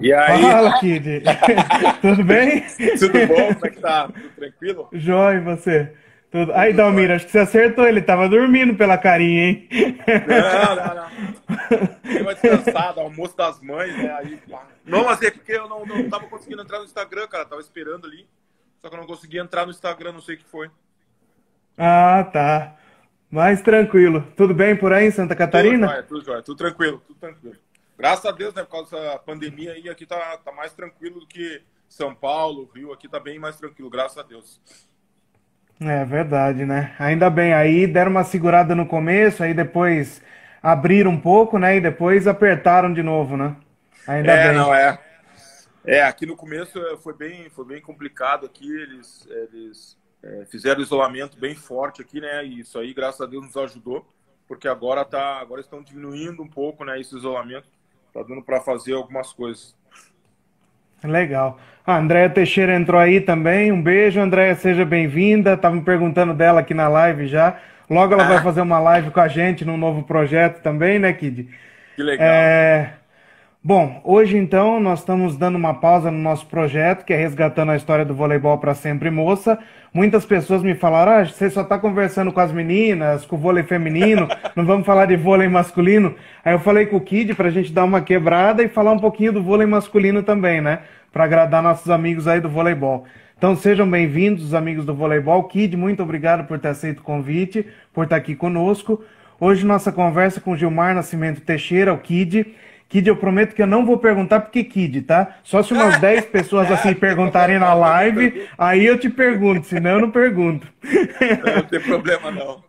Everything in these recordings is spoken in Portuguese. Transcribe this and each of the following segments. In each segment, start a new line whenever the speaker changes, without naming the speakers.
E aí,
Fala, Kid. Tudo bem?
tudo bom? Como é que tá? Tudo tranquilo?
Joia, e você? Tudo. Aí,
Tudo
Dalmir,
jóia.
acho que você acertou. Ele tava dormindo pela carinha, hein?
Não, não, não. Dei uma descansada, almoço das mães, né? Aí, pá. Não, mas é porque eu não tava conseguindo entrar no Instagram, cara. Tava esperando ali. Só que eu não conseguia entrar no Instagram, não sei o que foi.
Ah, tá. Mais tranquilo. Tudo bem por aí em Santa Catarina?
Tudo jóia, tudo tranquilo, tudo tranquilo. Graças a Deus, né? Por causa dessa pandemia aí, aqui tá mais tranquilo do que São Paulo, Rio. Aqui tá bem mais tranquilo, graças a Deus.
É verdade, né? Ainda bem. Aí deram uma segurada no começo, aí depois abriram um pouco, né? E depois apertaram de novo, né? Ainda
É,
bem.
não é. É, aqui no começo foi bem complicado aqui. Eles fizeram isolamento bem forte aqui, né? E isso aí, graças a Deus, nos ajudou, porque agora estão diminuindo um pouco, né? Esse isolamento, tá dando para fazer algumas coisas.
Legal. A Andréia Teixeira entrou aí também. Um beijo, Andréia, seja bem-vinda. Tava me perguntando dela aqui na live já. Logo ela vai
Ah,
fazer uma live com a gente num novo projeto também, né, Kid?
que legal.
É... Bom, hoje então nós estamos dando uma pausa no nosso projeto, que é resgatando a história do voleibol para sempre moça. Muitas pessoas me falaram: ah, você só está conversando com as meninas, com o vôlei feminino, não vamos falar de vôlei masculino. Aí eu falei com o Kid para a gente dar uma quebrada e falar um pouquinho do vôlei masculino também, né? Para agradar nossos amigos aí do voleibol. Então sejam bem-vindos, os amigos do voleibol. Kid, muito obrigado por ter aceito o convite, por estar aqui conosco. Hoje nossa conversa com Gilmar Nascimento Teixeira, o Kid. Kid, eu prometo que eu não vou perguntar porque Kid, tá? Só se umas 10 pessoas assim
Não tem
perguntarem
problema
na
não, manda a
live,
pergunta.
aí eu te pergunto, senão eu não pergunto.
Não tem problema não.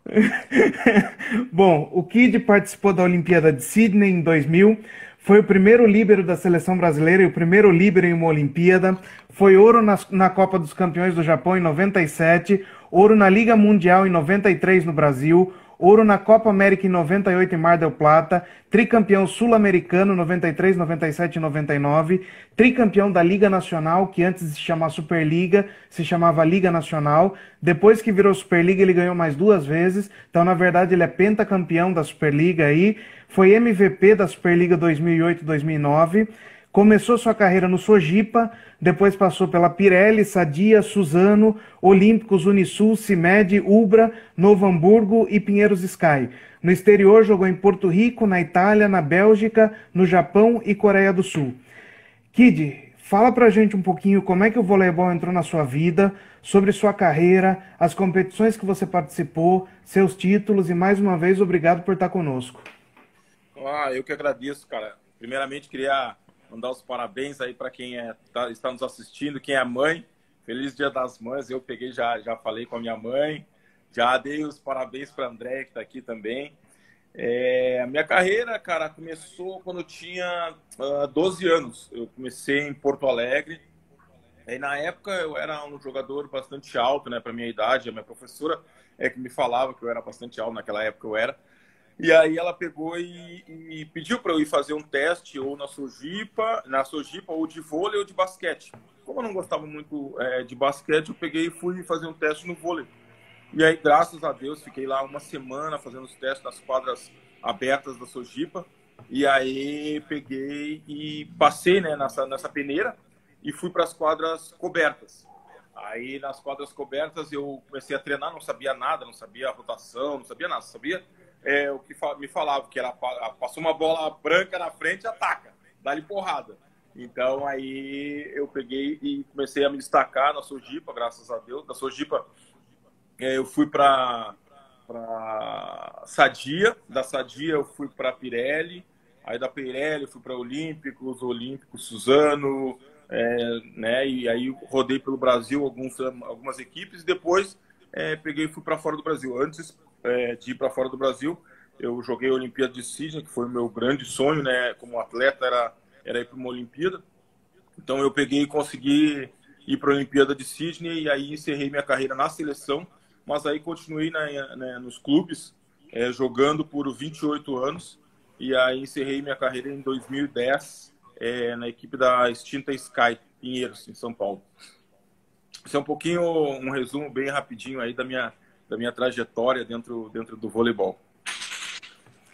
Bom, o Kid participou da Olimpíada de Sydney em 2000, foi o primeiro líbero da seleção brasileira e o primeiro líbero em uma Olimpíada, foi ouro na Copa dos Campeões do Japão em 97, ouro na Liga Mundial em 93 no Brasil, ouro na Copa América em 98 em Mar del Plata, tricampeão sul-americano 93, 97 e 99, tricampeão da Liga Nacional, que antes de se chamar Superliga, se chamava Liga Nacional. Depois que virou Superliga, ele ganhou mais duas vezes. Então, na verdade, ele é pentacampeão da Superliga aí. Foi MVP da Superliga 2008-2009. Começou sua carreira no Sojipa, depois passou pela Pirelli, Sadia, Suzano, Olímpicos, Unisul, Cimed, Ubra, Novo Hamburgo e Pinheiros Sky. No exterior jogou em Porto Rico, na Itália, na Bélgica, no Japão e Coreia do Sul. Kid, fala pra gente um pouquinho como é que o voleibol entrou na sua vida, sobre sua carreira, as competições que você participou, seus títulos e mais uma vez obrigado por estar conosco.
Ah, eu que agradeço, cara. Primeiramente, queria mandar os parabéns aí para quem está nos assistindo, quem é mãe. Feliz Dia das Mães. Eu peguei, já falei com a minha mãe, já dei os parabéns para a André, que está aqui também. A minha carreira, cara, começou quando eu tinha 12 anos. Eu comecei em Porto Alegre. Aí, na época, eu era um jogador bastante alto, né, para minha idade. A minha professora é que me falava que eu era bastante alto, naquela época eu era. E aí ela pegou e pediu para eu ir fazer um teste ou na Sojipa ou de vôlei ou de basquete. Como eu não gostava muito de basquete, eu peguei e fui fazer um teste no vôlei. E aí, graças a Deus, fiquei lá uma semana fazendo os testes nas quadras abertas da Sojipa. E aí peguei e passei, né, nessa peneira e fui para as quadras cobertas. Aí nas quadras cobertas eu comecei a treinar, não sabia nada, não sabia a rotação, não sabia nada, sabia o que me falava, que era passou uma bola branca na frente, ataca, dá-lhe porrada. Então aí eu peguei e comecei a me destacar na Sojipa, graças a Deus. Da Sojipa eu fui para Sadia, da Sadia eu fui para Pirelli, aí da Pirelli eu fui para Olímpicos, Suzano, né? E aí rodei pelo Brasil algumas equipes e depois peguei e fui para fora do Brasil. Antes de ir para fora do Brasil, eu joguei a Olimpíada de Sydney, que foi o meu grande sonho, né? Como atleta era ir para uma Olimpíada. Então eu peguei e consegui ir para a Olimpíada de Sydney e aí encerrei minha carreira na seleção, mas aí continuei nos clubes, jogando por 28 anos e aí encerrei minha carreira em 2010 na equipe da extinta Sky Pinheiros, em São Paulo. Isso é um pouquinho, um resumo bem rapidinho aí da minha trajetória dentro do voleibol.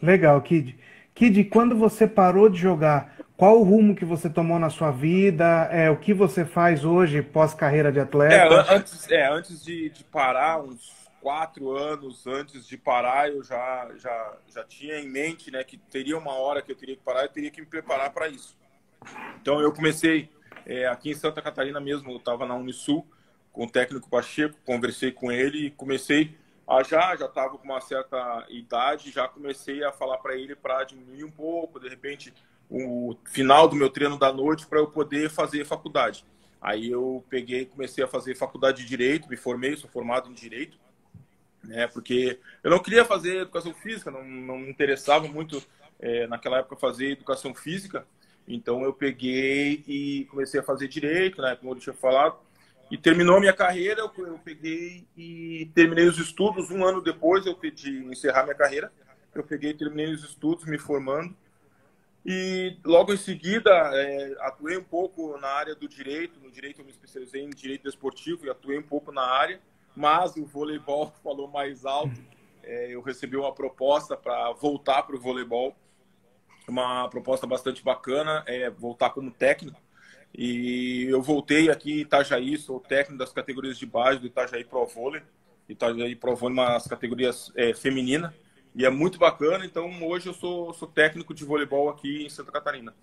Legal, Kid. Kid, quando você parou de jogar, qual o rumo que você tomou na sua vida? O que você faz hoje pós-carreira de atleta?
Antes de parar, uns 4 anos antes de parar, eu já tinha em mente, né, que teria uma hora que eu teria que parar, eu teria que me preparar para isso. Então eu comecei aqui em Santa Catarina mesmo, eu estava na Unisul com o técnico Pacheco, conversei com ele e comecei já estava com uma certa idade, já comecei a falar para ele para diminuir um pouco, de repente o final do meu treino da noite para eu poder fazer faculdade. Aí eu comecei a fazer faculdade de Direito, me formei, sou formado em Direito, né? Porque eu não queria fazer Educação Física, não me interessava muito naquela época fazer Educação Física, então eu peguei e comecei a fazer Direito, né? Como eu tinha falado, e terminou a minha carreira, eu peguei e terminei os estudos, um ano depois de encerrar minha carreira, eu peguei e terminei os estudos, me formando, e logo em seguida atuei um pouco na área do direito. No direito eu me especializei em direito desportivo e atuei um pouco na área, mas o voleibol falou mais alto. Eu recebi uma proposta para voltar para o voleibol, uma proposta bastante bacana, voltar como técnico. E eu voltei aqui em Itajaí, sou técnico das categorias de base do Itajaí Pro Vôlei. Itajaí Pro Vôlei, umas categorias feminina. E é muito bacana, então hoje eu sou técnico de voleibol aqui em Santa Catarina.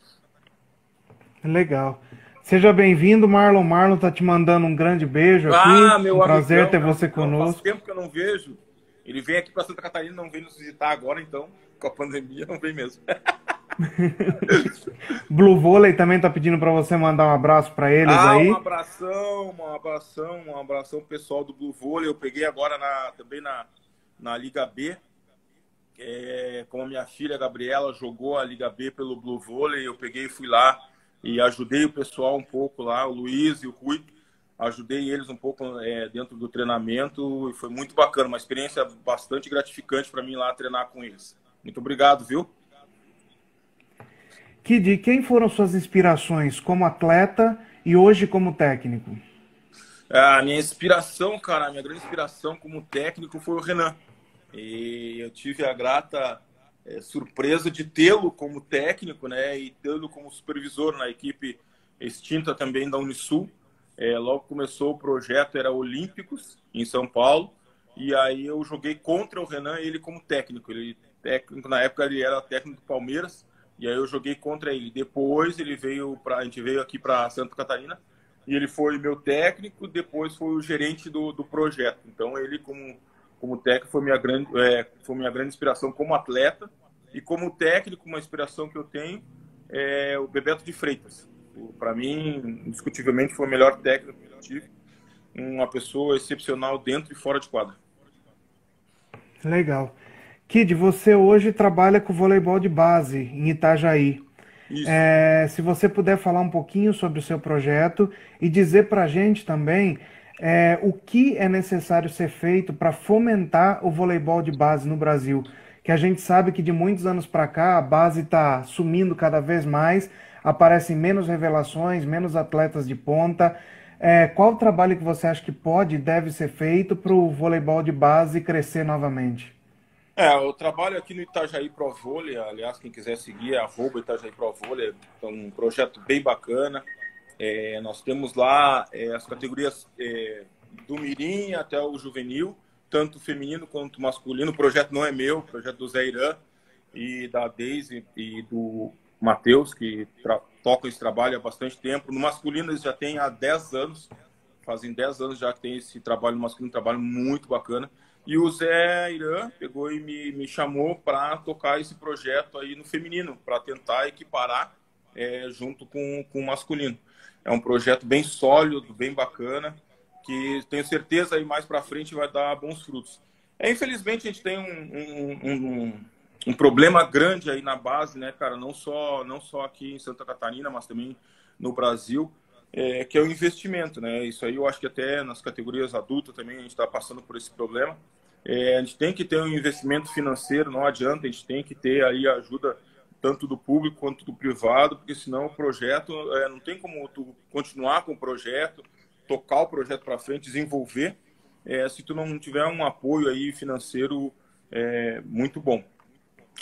Legal. Seja bem-vindo, Marlon. Marlon tá te mandando um grande beijo aqui.
Meu
Um prazer
amigão,
ter você
faz
conosco.
tempo que eu não vejo. Ele vem aqui para Santa Catarina, não vem nos visitar agora, então, com a pandemia, não vem mesmo.
Blue Vôlei também tá pedindo para você mandar um abraço para eles aí.
Um abração pessoal do Blue Vôlei. Eu peguei agora também na Liga B. Como a minha filha Gabriela jogou a Liga B pelo Blue Vôlei, eu peguei e fui lá e ajudei o pessoal um pouco lá, o Luiz e o Rui, ajudei eles um pouco dentro do treinamento e foi muito bacana, uma experiência bastante gratificante para mim lá treinar com eles. Muito obrigado, viu?
Kid, quem foram suas inspirações como atleta e hoje como técnico?
A minha inspiração, cara, a minha grande inspiração como técnico foi o Renan. E eu tive a grata surpresa de tê-lo como técnico, né, e tê-lo como supervisor na equipe extinta também da Unisul. Logo começou o projeto, era Olímpicos, em São Paulo, e aí eu joguei contra o Renan, ele como técnico. Na época ele era técnico do Palmeiras, e aí eu joguei contra ele. Depois a gente veio aqui para Santa Catarina, e ele foi meu técnico, depois foi o gerente do projeto. Então ele como técnico foi minha grande inspiração como atleta, e como técnico uma inspiração que eu tenho é o Bebeto de Freitas. Para mim, indiscutivelmente, foi o melhor técnico que eu tive, uma pessoa excepcional dentro e fora de quadra.
Legal. Kid, você hoje trabalha com voleibol de base em Itajaí.
Isso.
Se você puder falar um pouquinho sobre o seu projeto e dizer para a gente também o que é necessário ser feito para fomentar o voleibol de base no Brasil, que a gente sabe que de muitos anos para cá a base está sumindo cada vez mais, aparecem menos revelações, menos atletas de ponta. Qual o trabalho que você acha que pode e deve ser feito para o voleibol de base crescer novamente?
Eu trabalho aqui no Itajaí Pro Vôlei, aliás, quem quiser seguir é @Itajaí Pro Vôlei, é um projeto bem bacana. Nós temos lá as categorias do Mirim até o Juvenil, tanto feminino quanto masculino. O projeto não é meu, o projeto do Zé Irã e da Deise e do Matheus, que tocam esse trabalho há bastante tempo. No masculino eles já têm há 10 anos, fazem 10 anos já que tem esse trabalho no masculino, um trabalho muito bacana. E o Zé Irã pegou e me chamou para tocar esse projeto aí no feminino, para tentar equiparar junto com o masculino. É um projeto bem sólido, bem bacana, que tenho certeza aí mais para frente vai dar bons frutos. Infelizmente a gente tem um problema grande aí na base, né, cara? Não só aqui em Santa Catarina, mas também no Brasil, que é o investimento, né? Isso aí eu acho que até nas categorias adultas também a gente está passando por esse problema. A gente tem que ter um investimento financeiro, não adianta, a gente tem que ter aí a ajuda tanto do público quanto do privado, porque senão o projeto, não tem como tu continuar com o projeto, tocar o projeto para frente, desenvolver, se tu não tiver um apoio aí financeiro muito bom.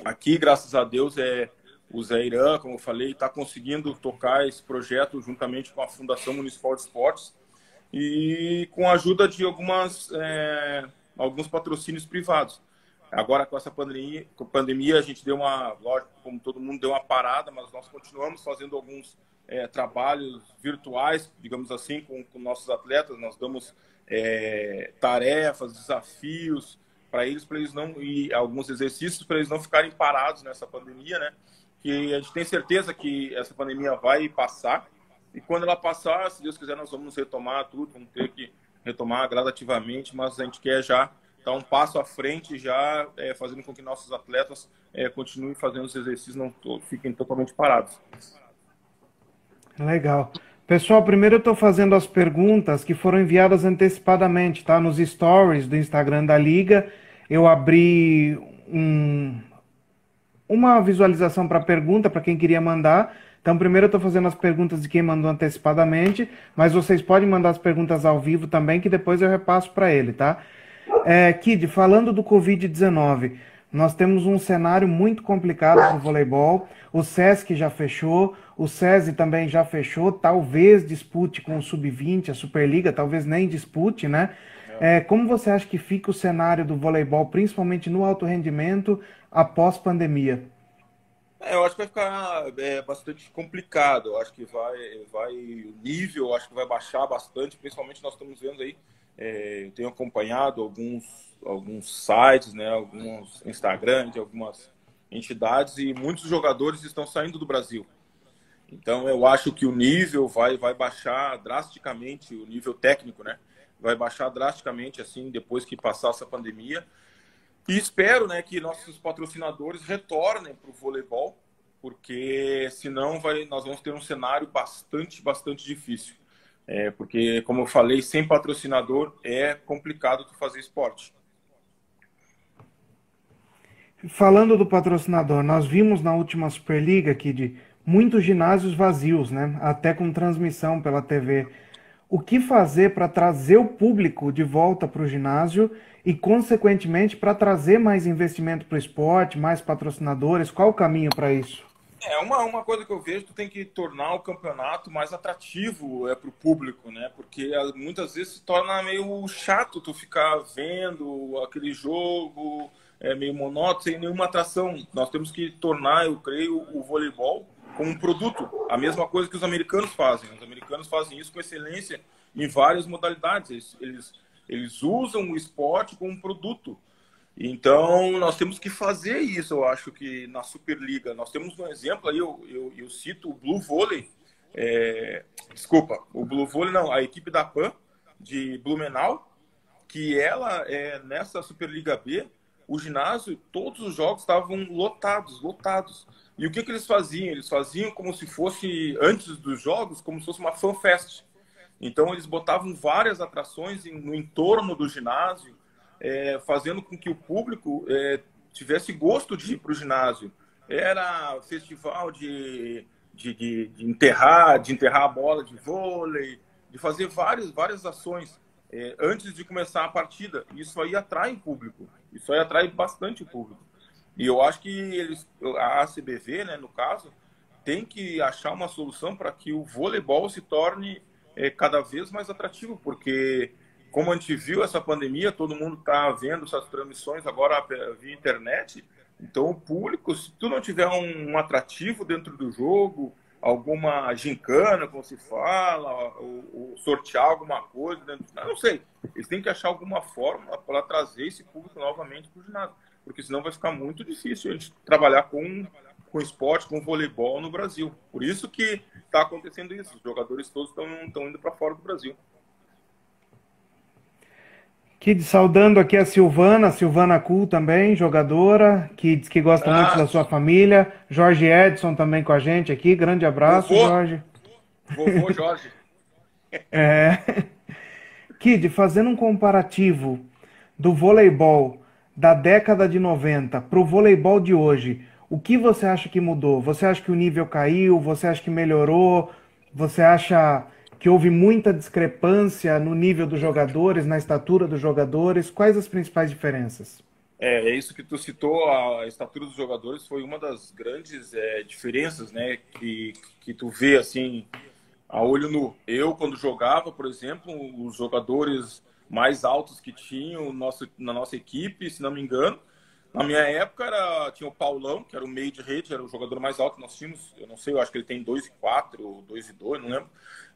Aqui, graças a Deus, o Zé Irã, como eu falei, está conseguindo tocar esse projeto juntamente com a Fundação Municipal de Esportes e com a ajuda de alguns patrocínios privados. Agora, com essa pandemia, a gente deu lógico, como todo mundo, deu uma parada, mas nós continuamos fazendo alguns trabalhos virtuais, digamos assim, com nossos atletas. Nós damos tarefas, desafios para eles não, e alguns exercícios para eles não ficarem parados nessa pandemia, né? Que a gente tem certeza que essa pandemia vai passar, e quando ela passar, se Deus quiser, nós vamos retomar tudo, vamos ter que retomar gradativamente, mas a gente quer já dar um passo à frente, já fazendo com que nossos atletas continuem fazendo os exercícios, não fiquem totalmente parados.
Legal. Pessoal, primeiro eu estou fazendo as perguntas que foram enviadas antecipadamente, tá? Nos stories do Instagram da Liga, eu abri uma visualização para pergunta para quem queria mandar. Então, primeiro eu estou fazendo as perguntas de quem mandou antecipadamente, mas vocês podem mandar as perguntas ao vivo também, que depois eu repasso para ele, tá? Kid, falando do Covid-19, nós temos um cenário muito complicado para o voleibol. O SESC já fechou, o SESI também já fechou, talvez dispute com o Sub-20, a Superliga, talvez nem dispute, né? Como você acha que fica o cenário do voleibol, principalmente no alto rendimento, após pandemia?
Eu acho que vai ficar bastante complicado. Eu acho que o nível, eu acho que vai baixar bastante. Principalmente nós estamos vendo aí, eu tenho acompanhado alguns sites, né, alguns Instagram de algumas entidades, e muitos jogadores estão saindo do Brasil. Então eu acho que o nível vai baixar drasticamente, o nível técnico, né? Vai baixar drasticamente assim depois que passar essa pandemia. E espero, né, que nossos patrocinadores retornem para o voleibol, porque senão nós vamos ter um cenário bastante difícil. Porque, como eu falei, sem patrocinador é complicado tu fazer esporte.
Falando do patrocinador, nós vimos na última Superliga aqui de muitos ginásios vazios, né? Até com transmissão pela TV. O que fazer para trazer o público de volta para o ginásio e, consequentemente, para trazer mais investimento para o esporte, mais patrocinadores? Qual o caminho para isso?
Uma coisa que eu vejo, tu tem que tornar o campeonato mais atrativo para o público, né? Porque muitas vezes se torna meio chato tu ficar vendo aquele jogo meio monótono, sem nenhuma atração. Nós temos que tornar, eu creio, o voleibol como um produto. A mesma coisa que os americanos fazem. Os americanos fazem isso com excelência em várias modalidades. Eles usam o esporte como um produto. Então, nós temos que fazer isso, eu acho que na Superliga. Nós temos um exemplo aí, eu cito o Blue Volley. O Blue Volley não, a equipe da PAN, de Blumenau, que ela, nessa Superliga B, o ginásio, todos os jogos estavam lotados. E o que eles faziam? Eles faziam como se fosse, antes dos jogos, como se fosse uma fanfest. Então, eles botavam várias atrações no entorno do ginásio, fazendo com que o público tivesse gosto de ir para o ginásio. Era festival de enterrar a bola de vôlei, de fazer várias ações antes de começar a partida. Isso aí atrai o público. Isso aí atrai bastante o público. E eu acho que a ACBV, né, no caso, tem que achar uma solução para que o voleibol se torne cada vez mais atrativo, porque, como a gente viu essa pandemia, todo mundo está vendo essas transmissões agora via internet. Então, o público, se tu não tiver um atrativo dentro do jogo, alguma gincana, como se fala, ou sortear alguma coisa, não sei. Eles têm que achar alguma forma para trazer esse público novamente para o ginásio, porque senão vai ficar muito difícil a gente trabalhar com esporte, com voleibol no Brasil. Por isso que está acontecendo isso. Os jogadores todos estão indo para fora do Brasil.
Kid, saudando aqui a Silvana Kuhl também, jogadora, que diz que gosta muito da sua família. Jorge Edson também com a gente aqui. Grande abraço, Jorge.
Vovô Jorge.
Kid, fazendo um comparativo do voleibol da década de 90 para o voleibol de hoje, o que você acha que mudou? Você acha que o nível caiu? Você acha que melhorou? Você acha que houve muita discrepância no nível dos jogadores, na estatura dos jogadores? Quais as principais diferenças?
É isso que tu citou, a estatura dos jogadores foi uma das grandes diferenças, né, que tu vê, assim, a olho nu. Eu, quando jogava, por exemplo, os jogadores mais altos que tinham na nossa equipe, se não me engano, na minha época tinha o Paulão, que era o meio de rede, era o jogador mais alto que nós tínhamos. Eu não sei, eu acho que ele tem 2,4 ou 2,2, não lembro.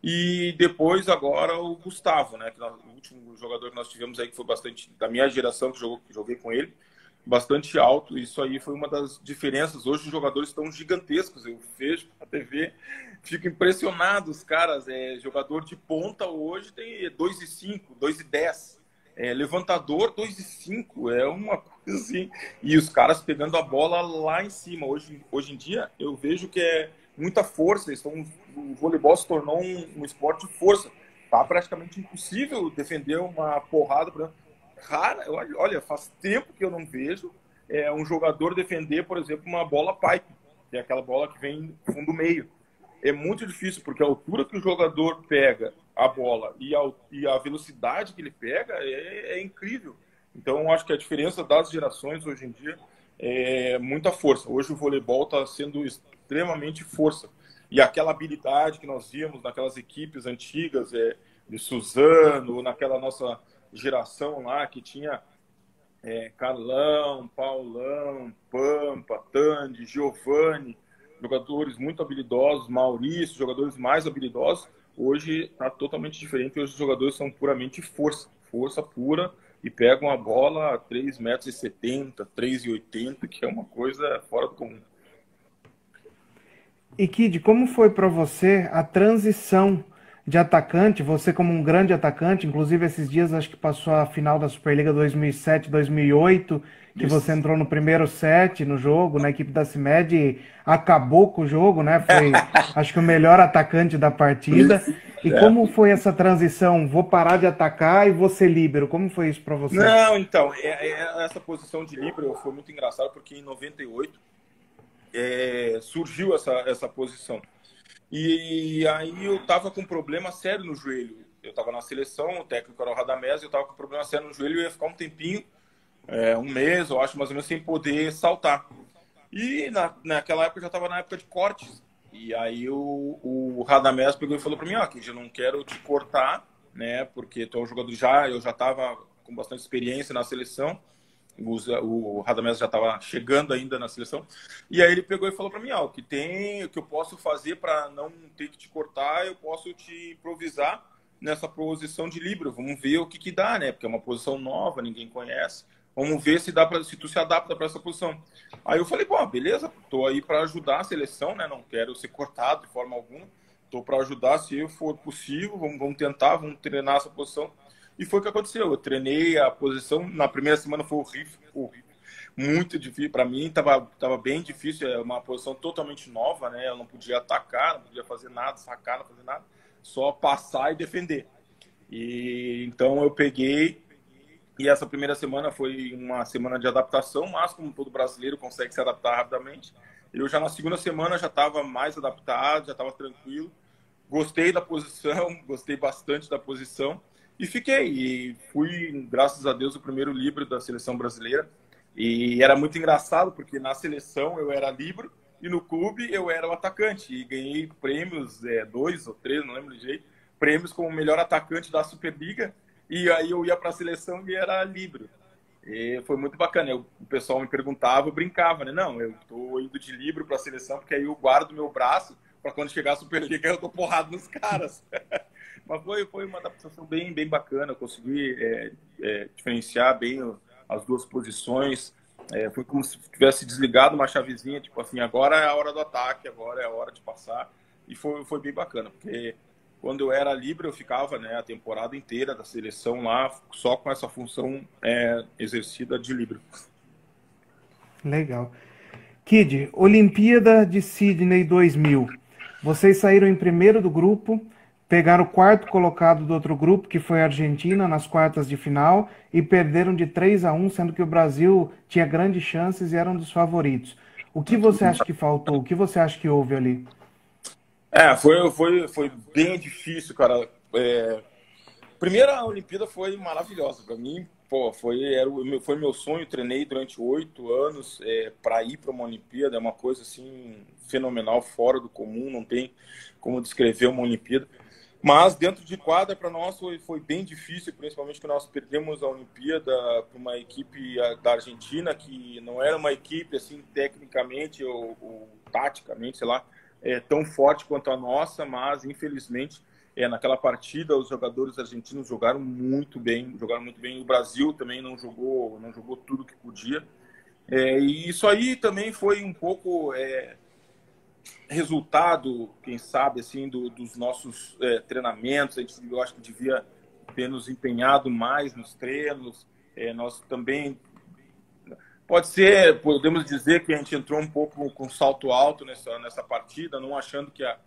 E depois, agora, o Gustavo, né? O último jogador que nós tivemos aí, que foi bastante da minha geração, que joguei com ele, bastante alto. Isso aí foi uma das diferenças. Hoje os jogadores estão gigantescos. Eu vejo na TV, fico impressionado. Os caras, jogador de ponta hoje tem 2,5, 2,10. Levantador 2,5. É uma coisa assim. E os caras pegando a bola lá em cima. Hoje em dia, eu vejo que é muita força. O voleibol se tornou um esporte de força. Tá praticamente impossível defender uma porrada. Cara, olha, faz tempo que eu não vejo um jogador defender, por exemplo, uma bola pipe, que é aquela bola que vem do fundo meio. É muito difícil, porque a altura que o jogador pega a bola e a velocidade que ele pega é incrível. Então, eu acho que a diferença das gerações hoje em dia é muita força. Hoje o voleibol está sendo extremamente força. E aquela habilidade que nós víamos naquelas equipes antigas, de Suzano, naquela nossa geração lá que tinha Carlão, Paulão, Pampa, Tandy, Giovanni, jogadores muito habilidosos, Maurício, jogadores mais habilidosos. Hoje está totalmente diferente. Hoje os jogadores são puramente força, força pura, e pegam a bola a 3,70 m, 3,80 m, que é uma coisa fora do comum.
E Kid, como foi para você a transição de atacante? Você como um grande atacante, inclusive esses dias acho que passou a final da Superliga 2007-2008, que você
Isso.
entrou no primeiro set no jogo, na equipe da CIMED, e acabou com o jogo, né? Foi, acho que o melhor atacante da partida. E como foi essa transição? Vou parar de atacar e vou ser líbero. Como foi isso para você?
Não, então, essa posição de líbero foi muito engraçado, porque em 98 surgiu essa posição. E aí eu tava com um problema sério no joelho. Eu tava na seleção, o técnico era o Radamés, eu tava com um problema sério no joelho e eu ia ficar um tempinho, um mês, eu acho, mais ou menos, sem poder saltar. E naquela época eu já tava na época de cortes. E aí o Radamés pegou e falou para mim, que eu não quero te cortar, né? Porque tu é um jogador eu já tava com bastante experiência na seleção. O Radamés já estava chegando ainda na seleção. E aí ele pegou e falou para mim, o que eu posso fazer para não ter que te cortar, eu posso te improvisar nessa posição de líbero. Vamos ver o que dá, né? Porque é uma posição nova, ninguém conhece. Vamos ver se tu se adapta para essa posição. Aí eu falei, beleza, tô aí para ajudar a seleção, né? Não quero ser cortado de forma alguma. Tô para ajudar se for possível, vamos tentar, vamos treinar essa posição. E foi o que aconteceu. Eu treinei a posição. Na primeira semana foi horrível. Muito difícil. Para mim, tava bem difícil. É uma posição totalmente nova, né? Eu não podia atacar, não podia fazer nada, sacar, não fazer nada. Só passar e defender. E então eu peguei. E essa primeira semana foi uma semana de adaptação, mas como todo brasileiro consegue se adaptar rapidamente. Eu já na segunda semana já estava mais adaptado, já estava tranquilo. Gostei da posição, gostei bastante da posição. E fiquei. E fui, graças a Deus, o primeiro líbero da seleção brasileira. E era muito engraçado, porque na seleção eu era líbero e no clube eu era o atacante. E ganhei prêmios, 2 ou 3, não lembro de jeito, prêmios como melhor atacante da Superliga. E aí eu ia para a seleção e era líbero. E foi muito bacana. O pessoal me perguntava, eu brincava, né? Não, eu tô indo de líbero para a seleção, porque aí eu guardo meu braço para quando chegar a Superliga eu dou porrada nos caras. Mas foi uma adaptação bem bacana. Eu consegui diferenciar bem as duas posições. Foi como se tivesse desligado uma chavezinha, tipo assim, agora é a hora do ataque, agora é a hora de passar. E foi bem bacana, porque quando eu era líbero, eu ficava, né, a temporada inteira da seleção lá, só com essa função exercida de líbero.
Legal. Kid, Olimpíada de Sydney 2000. Vocês saíram em primeiro do grupo, pegaram o quarto colocado do outro grupo, que foi a Argentina, nas quartas de final, e perderam de 3-1, sendo que o Brasil tinha grandes chances e era um dos favoritos. O que você acha que faltou? O que você acha que houve ali?
Foi bem difícil, cara. Primeira Olimpíada foi maravilhosa para mim. Pô, foi meu sonho, treinei durante 8 anos para ir para uma Olimpíada, é uma coisa assim fenomenal, fora do comum, não tem como descrever uma Olimpíada. Mas dentro de quadra, para nós, foi bem difícil, principalmente que nós perdemos a Olimpíada para uma equipe da Argentina, que não era uma equipe, assim, tecnicamente ou taticamente, sei lá, tão forte quanto a nossa, mas, infelizmente, naquela partida, os jogadores argentinos jogaram muito bem. O Brasil também não jogou tudo que podia. E isso aí também foi um pouco resultado, quem sabe, assim, dos nossos treinamentos. Eu acho que devia ter nos empenhado mais nos treinos. Nós também, podemos dizer que a gente entrou um pouco com salto alto nessa partida, não achando que a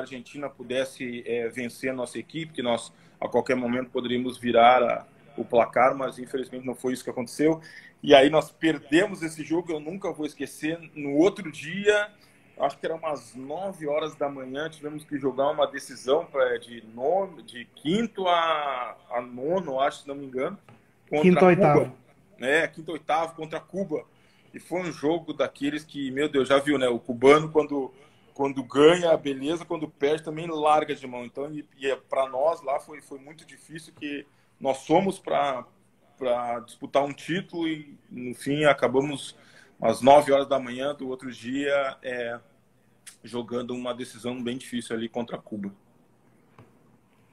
Argentina pudesse vencer a nossa equipe, que nós a qualquer momento poderíamos virar o placar, mas infelizmente não foi isso que aconteceu. E aí nós perdemos esse jogo, eu nunca vou esquecer. No outro dia, acho que era umas 9 horas da manhã, tivemos que jogar uma decisão de quinto a nono, acho, se não me engano, contra
Quinto
Cuba.
oitavo.
Quinto oitavo contra Cuba. E foi um jogo daqueles que, meu Deus, já viu, né? O cubano, quando ganha, beleza, quando perde, também larga de mão. Então, para nós lá foi muito difícil, que nós fomos para disputar um título e, no fim, acabamos às 9 horas da manhã do outro dia jogando uma decisão bem difícil ali contra Cuba.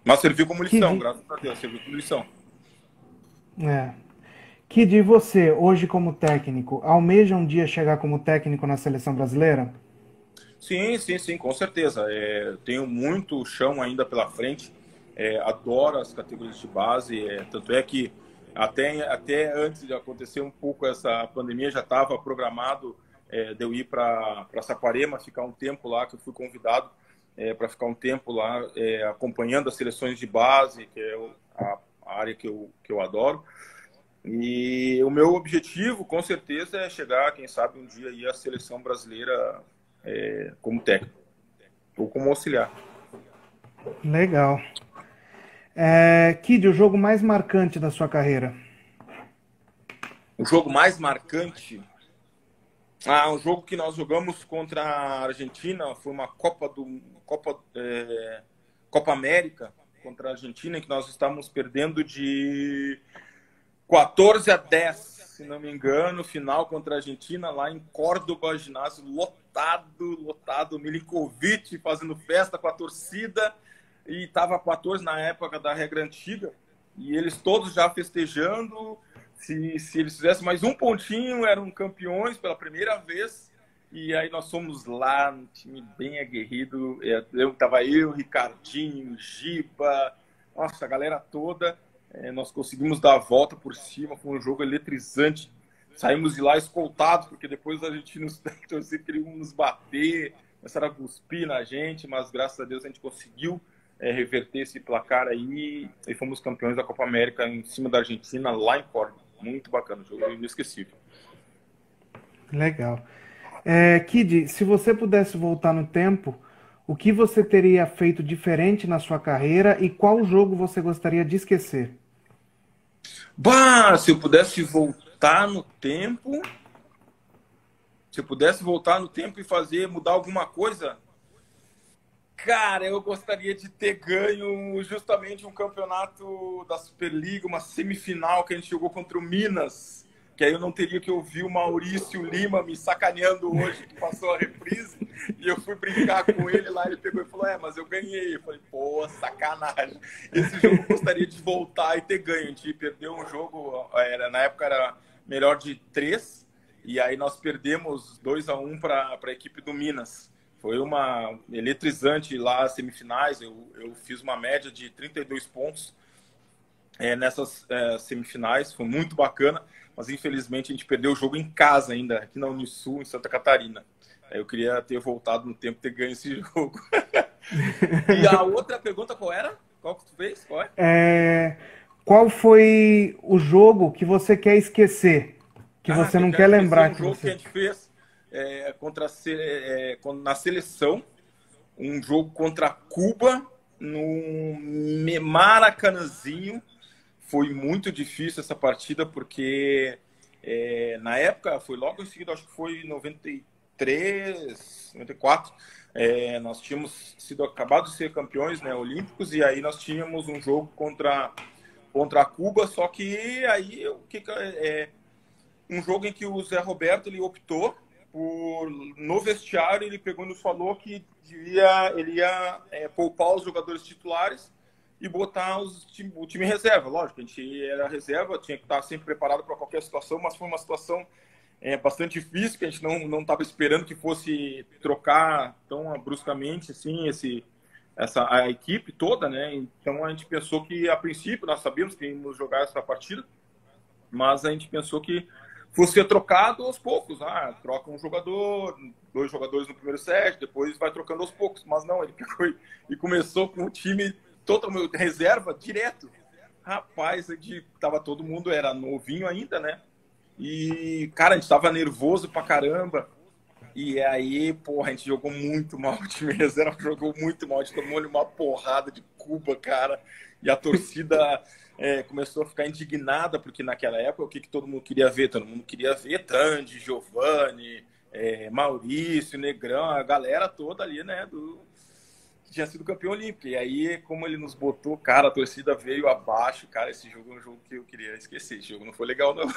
Mas serviu como lição, graças a Deus, serviu como lição.
Kid, e você, hoje como técnico, almeja um dia chegar como técnico na seleção brasileira?
Sim, com certeza. Tenho muito chão ainda pela frente. Adoro as categorias de base. Tanto é que até antes de acontecer um pouco essa pandemia, já estava programado de eu ir para Saquarema, ficar um tempo lá, que eu fui convidado para ficar um tempo lá acompanhando as seleções de base, que é a área que eu adoro. E o meu objetivo, com certeza, é chegar, quem sabe, um dia aí à seleção brasileira como técnico ou como auxiliar.
Legal. Kid, o jogo mais marcante da sua carreira?
O jogo mais marcante? Um jogo que nós jogamos contra a Argentina, foi uma Copa América contra a Argentina, em que nós estávamos perdendo de 14-10, se não me engano, final contra a Argentina, lá em Córdoba, ginásio lotado, Milinkovic fazendo festa com a torcida, e estava 14 na época da regra antiga, e eles todos já festejando. Se eles fizessem mais um pontinho, eram campeões pela primeira vez. E aí nós fomos lá, um time bem aguerrido. Tava eu, Ricardinho, Giba, nossa, a galera toda. Nós conseguimos dar a volta por cima, foi um jogo eletrizante. Saímos de lá escoltados, porque depois os argentinos queriam nos bater, começaram a cuspir na gente, mas graças a Deus a gente conseguiu reverter esse placar aí e fomos campeões da Copa América em cima da Argentina, lá em Córdoba. Muito bacana, jogo inesquecível.
Legal. Kid, se você pudesse voltar no tempo, o que você teria feito diferente na sua carreira e qual jogo você gostaria de esquecer?
Se eu pudesse voltar no tempo... e mudar alguma coisa... Cara, eu gostaria de ter ganho justamente um campeonato da Superliga, uma semifinal que a gente jogou contra o Minas, que aí eu não teria que ouvir o Maurício Lima me sacaneando hoje, que passou a reprise, e eu fui brincar com ele lá, ele pegou e falou, mas eu ganhei. Eu falei, pô, sacanagem. Esse jogo eu gostaria de voltar e ter ganho. A gente perdeu um jogo, na época era melhor de 3, e aí nós perdemos 2-1 para a equipe do Minas. Foi uma eletrizante lá, semifinais. Eu fiz uma média de 32 pontos nessas semifinais. Foi muito bacana, mas infelizmente a gente perdeu o jogo em casa ainda, aqui na Unisul, em Santa Catarina. Eu queria ter voltado no tempo e ter ganho esse jogo. E a outra pergunta qual era? Qual que tu fez?
Qual foi o jogo que você quer esquecer? Que você não quer lembrar?
Um jogo que a gente fez na seleção, um jogo contra Cuba, no Maracanãzinho. foi muito difícil essa partida, porque na época, foi logo em seguida, acho que foi em 93, 94, nós tínhamos sido acabados de ser campeões, né, olímpicos, e aí nós tínhamos um jogo contra Cuba, só que aí um jogo em que o Zé Roberto ele optou por, no vestiário, ele pegou e nos falou que ele ia poupar os jogadores titulares e botar o time reserva. Lógico, a gente era reserva, tinha que estar sempre preparado para qualquer situação, mas foi uma situação bastante difícil, que a gente não estava esperando que fosse trocar tão bruscamente assim, a equipe toda, né? Então a gente pensou que, a princípio, nós sabíamos que íamos jogar essa partida, mas a gente pensou que fosse ser trocado aos poucos. Troca um jogador, 2 jogadores no primeiro set, depois vai trocando aos poucos. Mas não, ele pegou e começou com o time totalmente reserva, direto. Rapaz, tava todo mundo, era novinho ainda, né? E, cara, a gente tava nervoso pra caramba. E aí, porra, a gente jogou muito mal. O time reserva jogou muito mal. A gente tomou uma porrada de Cuba, cara. E a torcida começou a ficar indignada, porque naquela época, o que todo mundo queria ver? Todo mundo queria ver Tandy, Giovanni, Maurício, Negrão, a galera toda ali, né, que tinha sido campeão olímpico. E aí, como ele nos botou, cara, a torcida veio abaixo. Cara, esse jogo é um jogo que eu queria esquecer. Esse jogo não foi legal, não.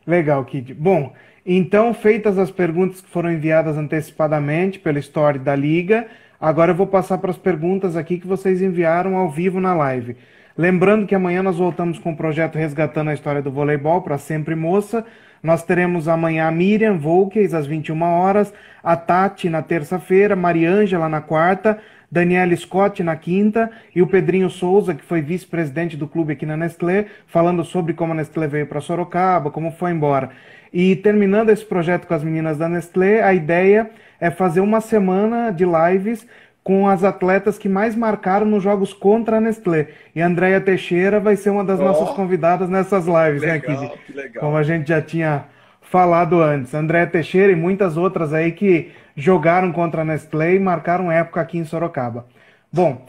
Legal, Kid. Bom, então, feitas as perguntas que foram enviadas antecipadamente pela história da Liga, agora eu vou passar para as perguntas aqui que vocês enviaram ao vivo na live. Lembrando que amanhã nós voltamos com o projeto Resgatando a História do Voleibol para Sempre Moça. Nós teremos amanhã a Miriam Volkes às 21 horas, a Tati na terça-feira, Mariângela na quarta, Daniela Scott na quinta e o Pedrinho Souza, que foi vice-presidente do clube aqui na Nestlé, falando sobre como a Nestlé veio para Sorocaba, como foi embora. E terminando esse projeto com as meninas da Nestlé, a ideia é fazer uma semana de lives com as atletas que mais marcaram nos jogos contra a Nestlé. E a Andréia Teixeira vai ser uma das nossas convidadas nessas lives, né, Kid?
Que legal.
Como a gente já tinha falado antes. Andréia Teixeira e muitas outras aí que jogaram contra a Nestlé e marcaram época aqui em Sorocaba. Bom,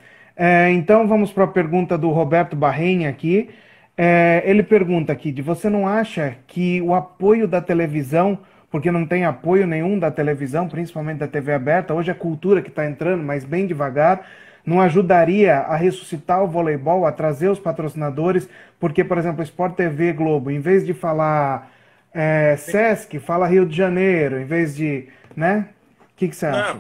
então vamos para a pergunta do Roberto Barrenha aqui. Ele pergunta aqui, você não acha que o apoio da televisão, porque não tem apoio nenhum da televisão, principalmente da TV aberta, hoje é cultura que está entrando, mas bem devagar, não ajudaria a ressuscitar o voleibol, a trazer os patrocinadores? Porque, por exemplo, Sport TV Globo, em vez de falar Sesc, fala Rio de Janeiro, em vez de, né? O que você acha?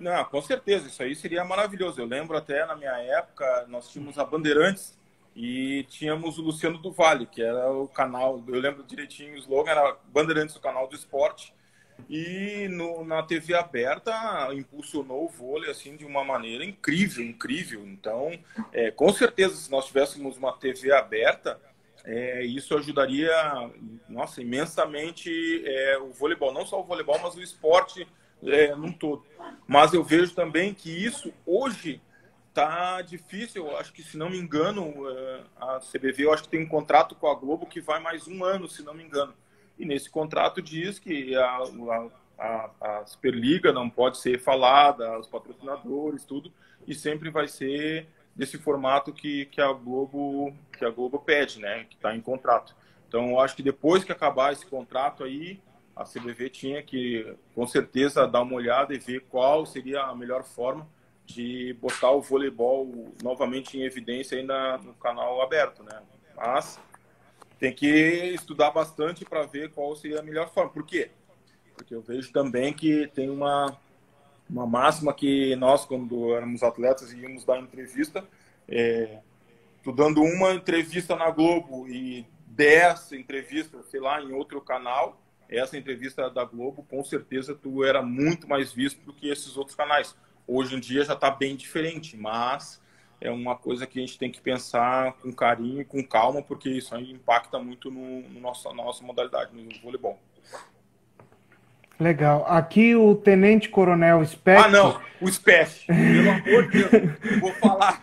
Não, com certeza, isso aí seria maravilhoso. Eu lembro até na minha época, nós tínhamos a Bandeirantes e tínhamos o Luciano do Vale, que era o canal, eu lembro direitinho, o slogan era Bandeirantes, o canal do esporte, e na TV aberta impulsionou o vôlei assim, de uma maneira incrível, incrível. Então, com certeza, se nós tivéssemos uma TV aberta, isso ajudaria, nossa, imensamente o voleibol, não só o voleibol, mas o esporte num todo. Mas eu vejo também que isso hoje tá difícil. Eu acho que, se não me engano, a CBV, eu acho que tem um contrato com a Globo que vai mais um ano, se não me engano. E nesse contrato diz que a Superliga não pode ser falada, os patrocinadores, tudo, e sempre vai ser desse formato que a Globo pede, né? Que está em contrato. Então, eu acho que depois que acabar esse contrato aí, a CBV tinha que, com certeza, dar uma olhada e ver qual seria a melhor forma de botar o voleibol novamente em evidência aí no canal aberto, né? Mas tem que estudar bastante para ver qual seria a melhor forma. Por quê? Porque eu vejo também que tem uma máxima que nós, quando éramos atletas, íamos dar entrevista, tu dando uma entrevista na Globo e 10 entrevistas, sei lá, em outro canal, essa entrevista da Globo, com certeza tu era muito mais visto do que esses outros canais. Hoje em dia já está bem diferente, mas é uma coisa que a gente tem que pensar com carinho e com calma, porque isso aí impacta muito na nossa modalidade, no voleibol.
Legal. Aqui o Tenente Coronel Speck.
Ah, não, o Speck. Pelo amor de Deus, vou falar.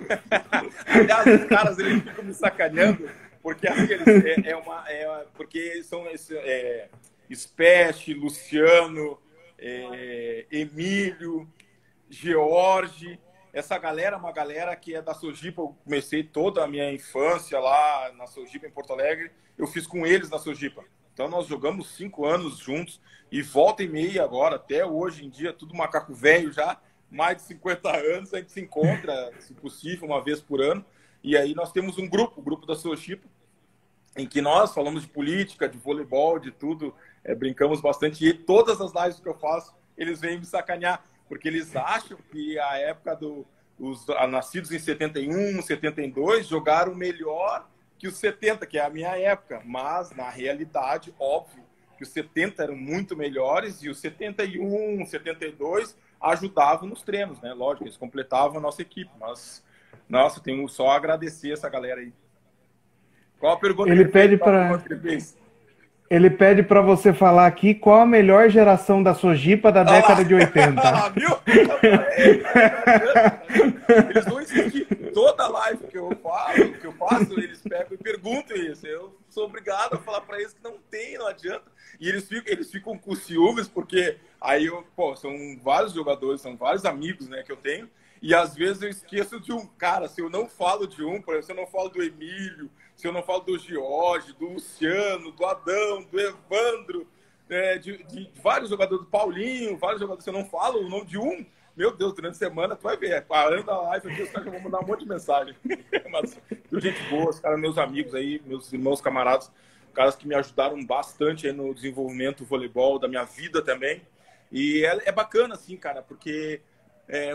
Aliás, os caras eles ficam me sacaneando, porque porque são Speck, Luciano, Emílio, George. essa galera é uma galera que é da Sojipa. Eu comecei toda a minha infância lá na Sojipa, em Porto Alegre. Eu fiz com eles na Sojipa. Então, nós jogamos 5 anos juntos. E volta e meia agora, até hoje em dia, tudo macaco velho já. Mais de 50 anos, a gente se encontra, se possível, uma vez por ano. E aí nós temos um grupo, o grupo da Sojipa, em que nós falamos de política, de voleibol, de tudo. Brincamos bastante. E todas as lives que eu faço, eles vêm me sacanear. Porque eles acham que a época dos nascidos em 71, 72, jogaram melhor que os 70, que é a minha época. Mas, na realidade, óbvio, que os 70 eram muito melhores e os 71, 72 ajudavam nos treinos, né? Lógico, eles completavam a nossa equipe. Mas, nossa, tenho só a agradecer essa galera aí. Qual a pergunta
Ele pede para... Ele pede para você falar aqui qual a melhor geração da Sojipa da década de 80.
Viu? Eles vão insistir. Toda live que eu faço, eles pegam e perguntam isso. Eu sou obrigado a falar para eles que não tem, não adianta. E eles ficam com ciúmes, porque aí são vários jogadores, são vários amigos, né, que eu tenho. E às vezes eu esqueço de um cara. Se eu não falo de um, por exemplo, se eu não falo do Emílio, se eu não falo do Jorge, do Luciano, do Adão, do Evandro, de vários jogadores, do Paulinho, vários jogadores, se eu não falo o nome de um, meu Deus, durante a semana tu vai ver. Parando a live aqui, os caras vão mandar um monte de mensagem. Mas, gente boa, os caras, meus amigos aí, meus irmãos, camaradas, caras que me ajudaram bastante aí no desenvolvimento do voleibol, da minha vida também. E é bacana, assim, cara, porque...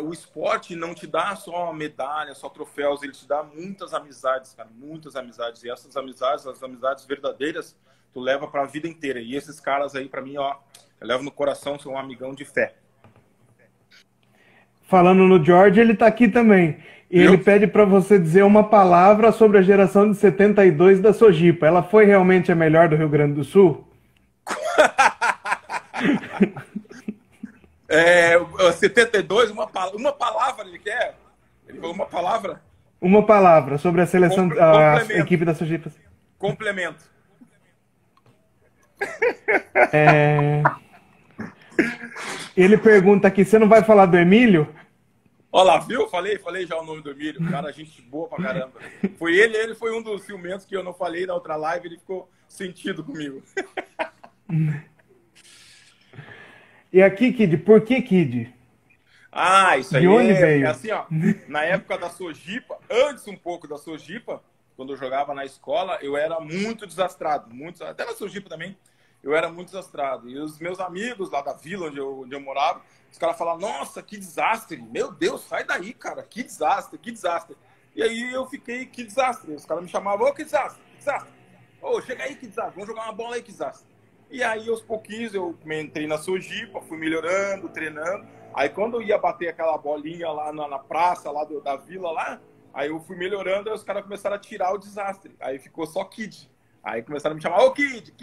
o esporte não te dá só medalha, só troféus, ele te dá muitas amizades, cara, muitas amizades. E essas amizades, as amizades verdadeiras, tu leva para a vida inteira. E esses caras aí, para mim, ó, eu levo no coração, são um amigão de fé.
Falando no George, ele tá aqui também. E ele pede para você dizer uma palavra sobre a geração de 72 da Sojipa. Ela foi realmente a melhor do Rio Grande do Sul?
72, uma palavra ele quer? Ele falou uma palavra?
Uma palavra sobre a seleção, a equipe da Sojipa.
Complemento.
Ele pergunta aqui, você não vai falar do Emílio?
Olha lá, viu? Falei já o nome do Emílio. Cara, gente boa pra caramba. Ele foi um dos ciumentos que eu não falei na outra live, ele ficou sentido comigo.
E aqui, Kid, por que Kid?
Isso aí
de onde veio?
Assim, ó, na época da Sojipa, antes um pouco da Sojipa, quando eu jogava na escola, eu era muito desastrado, até na Sojipa também, eu era muito desastrado. E os meus amigos lá da vila onde eu morava, os caras falavam, nossa, que desastre, meu Deus, sai daí, cara, que desastre, que desastre. E aí eu fiquei, que desastre. Os caras me chamavam, ô, que desastre, que desastre. Ô, chega aí, que desastre, vamos jogar uma bola aí, que desastre. E aí, aos pouquinhos, eu entrei na Sojipa, fui melhorando, treinando. Aí, quando eu ia bater aquela bolinha lá na praça, lá da vila, lá, aí eu fui melhorando, aí os caras começaram a tirar o desastre. Aí ficou só Kid. Aí começaram a me chamar, ô Kid,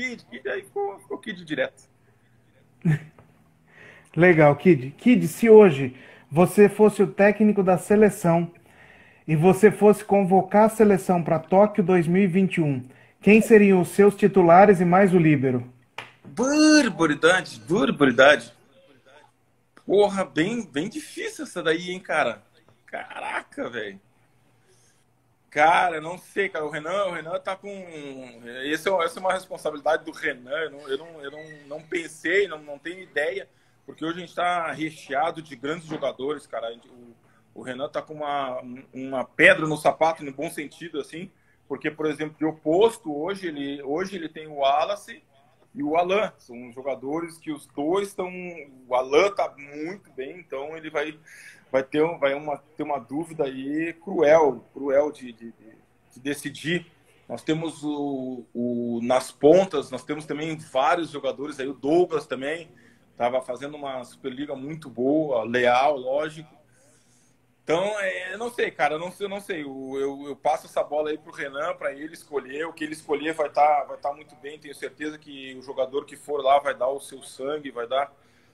aí ficou Kid direto.
Legal, Kid. Kid, se hoje você fosse o técnico da seleção e você fosse convocar a seleção para Tóquio 2021, quem seriam os seus titulares e mais o líbero?
Barbaridade. Porra, bem difícil essa daí, hein, cara? Caraca, velho. Cara, não sei, cara. O Renan tá com... Essa é uma responsabilidade do Renan. Eu não pensei, não tenho ideia, porque hoje a gente tá recheado de grandes jogadores, cara. O Renan tá com uma pedra no sapato, no bom sentido, assim, porque, por exemplo, de oposto, hoje ele tem o Wallace e o Alan. São jogadores que os dois estão... O Alan tá muito bem, então ele vai ter uma dúvida aí cruel de decidir. Nós temos nas pontas, nós temos também vários jogadores aí, o Douglas também estava fazendo uma Superliga muito boa, Leal, lógico. Então, não sei, cara, eu não sei. Eu passo essa bola aí pro Renan, para ele escolher. O que ele escolher vai tá muito bem. Tenho certeza que o jogador que for lá vai dar o seu sangue, vai dar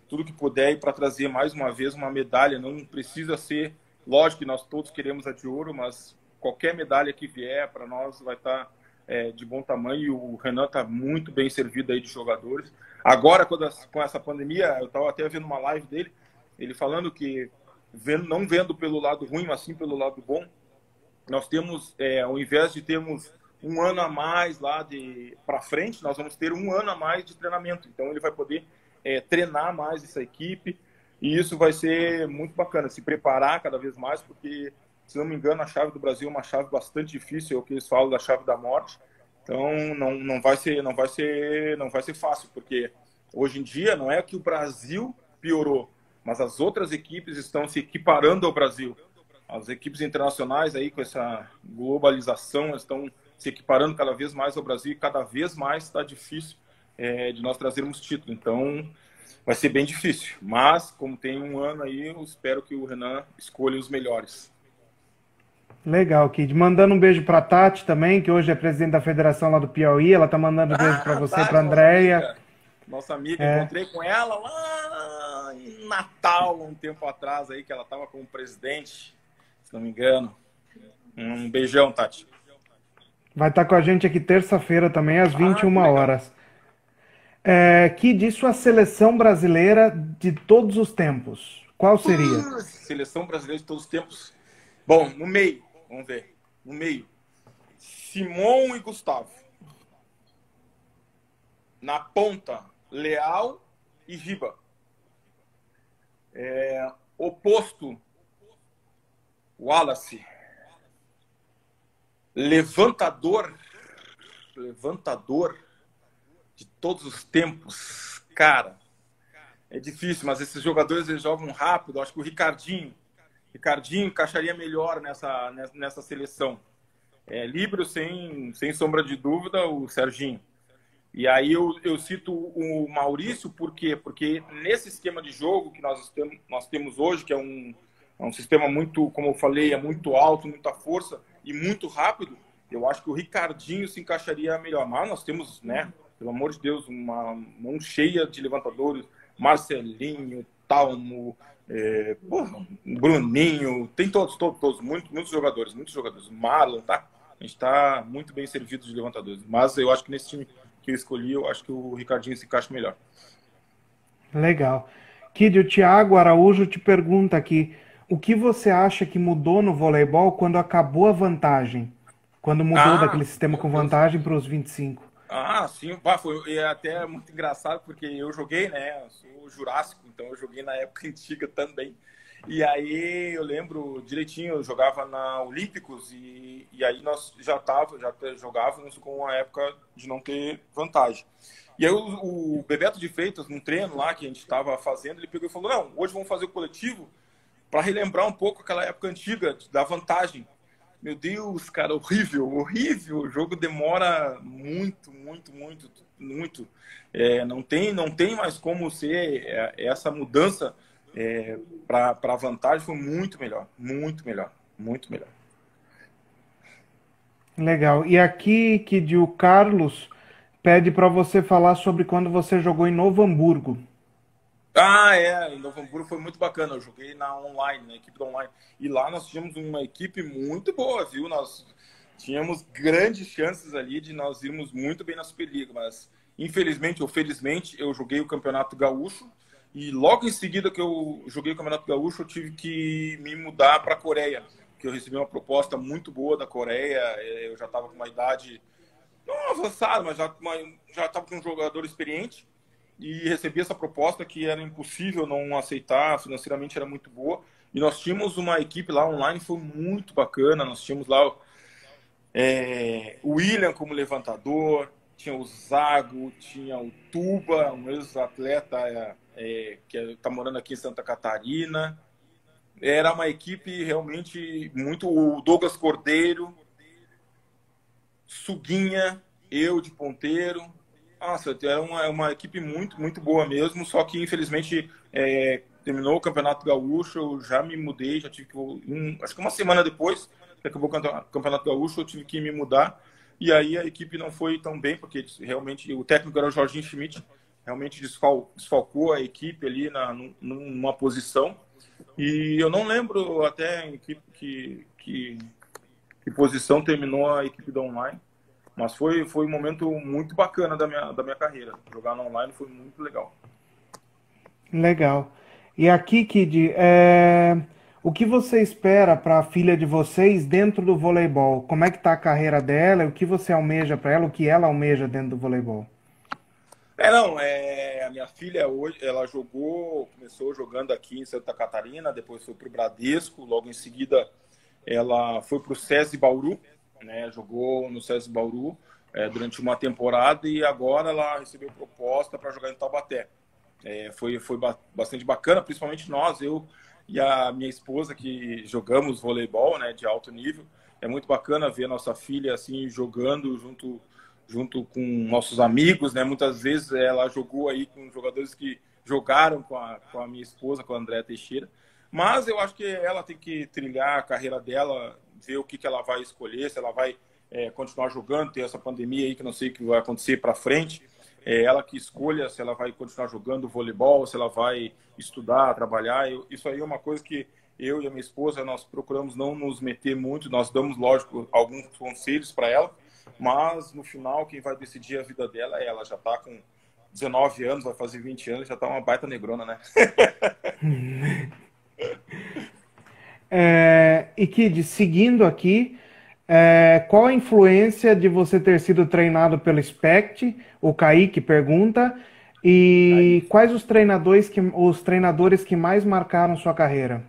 tudo que puder para trazer mais uma vez uma medalha. Não precisa ser, lógico que nós todos queremos a de ouro, mas qualquer medalha que vier para nós vai estar de bom tamanho. E o Renan está muito bem servido aí de jogadores. Agora, com essa pandemia, eu estava até vendo uma live dele, ele falando que não vendo pelo lado ruim, mas sim pelo lado bom, nós temos, ao invés de termos um ano a mais lá para frente, nós vamos ter um ano a mais de treinamento. Então ele vai poder treinar mais essa equipe e isso vai ser muito bacana, se preparar cada vez mais, porque, se não me engano, a chave do Brasil é uma chave bastante difícil, é o que eles falam da chave da morte. Então não vai ser fácil, porque hoje em dia não é que o Brasil piorou, mas as outras equipes estão se equiparando ao Brasil. As equipes internacionais aí com essa globalização estão se equiparando cada vez mais ao Brasil e cada vez mais está difícil de nós trazermos título. Então vai ser bem difícil. Mas como tem um ano aí, eu espero que o Renan escolha os melhores.
Legal, Kid. Mandando um beijo pra Tati também, que hoje é presidente da federação lá do Piauí. Ela tá mandando um beijo pra você, pra
Tati,
Andréia.
Nossa amiga, encontrei com ela lá em Natal, um tempo atrás aí, que ela estava como presidente, se não me engano. Um beijão, Tati.
Vai estar com a gente aqui terça-feira também, às 21 horas. Que diz sua seleção brasileira de todos os tempos. Qual seria?
Seleção brasileira de todos os tempos. Bom, no meio, vamos ver. No meio, Simon e Gustavo. Na ponta, Leal e Riba. Oposto, Wallace. Levantador de todos os tempos. Cara, é difícil, mas esses jogadores eles jogam rápido. Acho que o Ricardinho encaixaria melhor nessa seleção. Líbero, sem sombra de dúvida, o Serginho. E aí eu cito o Maurício, por quê? Porque nesse esquema de jogo que nós temos hoje, que é um sistema muito, como eu falei, é muito alto, muita força e muito rápido, eu acho que o Ricardinho se encaixaria melhor. Mas nós temos, né, pelo amor de Deus, uma mão cheia de levantadores, Marcelinho, Talmo, Bruninho, tem todos, muitos jogadores, Marlon, tá? A gente está muito bem servido de levantadores. Mas eu acho que nesse time que eu escolhi, eu acho que o Ricardinho se encaixa melhor.
Legal. Kid, o Thiago Araújo te pergunta aqui, o que você acha que mudou no voleibol quando acabou a vantagem? Quando mudou daquele sistema com vantagem para os 25?
Sim. Foi até muito engraçado, porque eu joguei, né? Eu sou jurássico, então eu joguei na época antiga também. E aí eu lembro direitinho, eu jogava na Olímpicos e aí nós já jogávamos com a época de não ter vantagem. E aí o Bebeto de Freitas, num treino lá que a gente estava fazendo, ele pegou e falou, não, hoje vamos fazer o coletivo para relembrar um pouco aquela época antiga da vantagem. Meu Deus, cara, horrível. O jogo demora muito. Não tem mais como ser essa mudança para a vantagem. Foi muito melhor.
Legal. E aqui que o Carlos pede para você falar sobre quando você jogou em Novo Hamburgo.
Em Novo Hamburgo foi muito bacana. Eu joguei na equipe da online. E lá nós tínhamos uma equipe muito boa, viu? Nós tínhamos grandes chances ali de nós irmos muito bem na Superliga, mas infelizmente ou felizmente eu joguei o Campeonato Gaúcho e logo em seguida que eu joguei o Campeonato Gaúcho eu tive que me mudar para a Coreia, que eu recebi uma proposta muito boa da Coreia. Eu já estava com uma idade não avançada, mas já estava com um jogador experiente. E recebi essa proposta que era impossível não aceitar, financeiramente era muito boa. E nós tínhamos uma equipe lá online, foi muito bacana. Nós tínhamos lá o William como levantador, tinha o Zago, tinha o Tuba, um ex-atleta que está morando aqui em Santa Catarina. Era uma equipe realmente muito... O Douglas Cordeiro, Suguinha, eu de ponteiro... Nossa, era uma equipe muito boa mesmo, só que infelizmente terminou o Campeonato Gaúcho, eu já me mudei, já tive que... acho que uma semana depois que acabou o Campeonato Gaúcho, eu tive que me mudar, e aí a equipe não foi tão bem, porque realmente o técnico era o Jorginho Schmidt, realmente desfalcou a equipe ali numa posição, e eu não lembro até em que posição terminou a equipe da online. Mas foi um momento muito bacana da minha carreira. Jogar no online foi muito legal.
Legal. E aqui, Kid, O que você espera para a filha de vocês dentro do voleibol? Como é que está a carreira dela? O que você almeja para ela? O que ela almeja dentro do voleibol?
Não, a minha filha hoje, ela começou jogando aqui em Santa Catarina, depois foi para o Bradesco, logo em seguida ela foi para o SESI Bauru, né? Jogou no SESI Bauru durante uma temporada e agora ela recebeu proposta para jogar em Taubaté. Foi bastante bacana, principalmente nós, eu e a minha esposa que jogamos voleibol, né, de alto nível. É muito bacana ver a nossa filha assim jogando junto com nossos amigos, né? Muitas vezes ela jogou aí com jogadores que jogaram com a minha esposa, com a Andréa Teixeira. Mas eu acho que ela tem que trilhar a carreira dela, ver o que ela vai escolher, se ela vai continuar jogando, ter essa pandemia aí que não sei o que vai acontecer para frente. Ela que escolha se ela vai continuar jogando voleibol, se ela vai estudar, trabalhar. Isso aí é uma coisa que eu e a minha esposa, nós procuramos não nos meter muito, nós damos, lógico, alguns conselhos para ela, mas no final quem vai decidir a vida dela é ela. Já está com 19 anos, vai fazer 20 anos, já está uma baita negrona, né?
E Kid, seguindo aqui, qual a influência de você ter sido treinado pelo SPECT? O Kaique pergunta. E quais os treinadores que mais marcaram sua carreira?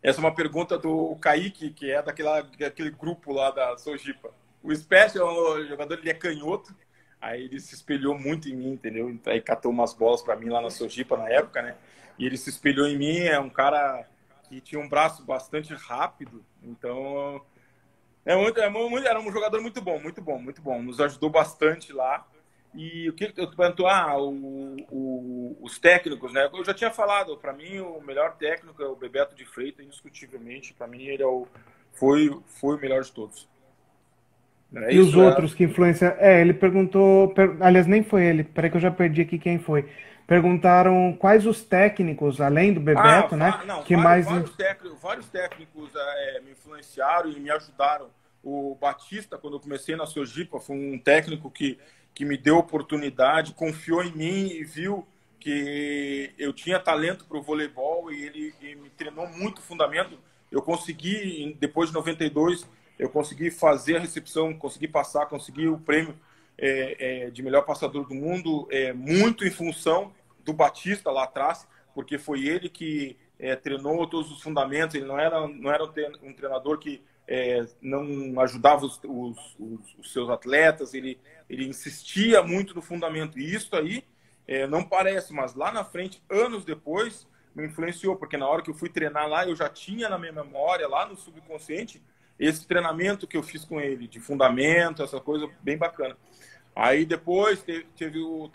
Essa é uma pergunta do Kaique, que é daquele grupo lá da Sojipa. O Special, o jogador, ele é canhoto, aí ele se espelhou muito em mim, entendeu? Aí catou umas bolas para mim lá na Sojipa na época, né? E ele se espelhou em mim, é um cara que tinha um braço bastante rápido, então era um jogador muito bom, muito bom, muito bom. Nos ajudou bastante lá. E o que eu perguntou? Os técnicos, né? Eu já tinha falado, para mim o melhor técnico é o Bebeto de Freitas, indiscutivelmente. Para mim ele foi o melhor de todos. É
E os
isso,
outros que influenciam. Ele perguntou. Aliás, nem foi ele. Peraí que eu já perdi aqui quem foi. Perguntaram quais os técnicos, além do Bebeto, né?
Não,
Que mais.
vários técnicos me influenciaram e me ajudaram. O Batista, quando eu comecei na Sojipa, foi um técnico que me deu oportunidade, confiou em mim e viu que eu tinha talento para o voleibol e ele me treinou muito fundamento. Eu consegui, depois de 92, eu consegui fazer a recepção, consegui passar, consegui o prêmio de melhor passador do mundo, muito em função do Batista lá atrás, porque foi ele que treinou todos os fundamentos. Ele não era um treinador que não ajudava os seus atletas, ele insistia muito no fundamento. E isso aí não parece, mas lá na frente, anos depois, me influenciou, porque na hora que eu fui treinar lá, eu já tinha na minha memória, lá no subconsciente, esse treinamento que eu fiz com ele, de fundamento, essa coisa bem bacana. Aí depois teve o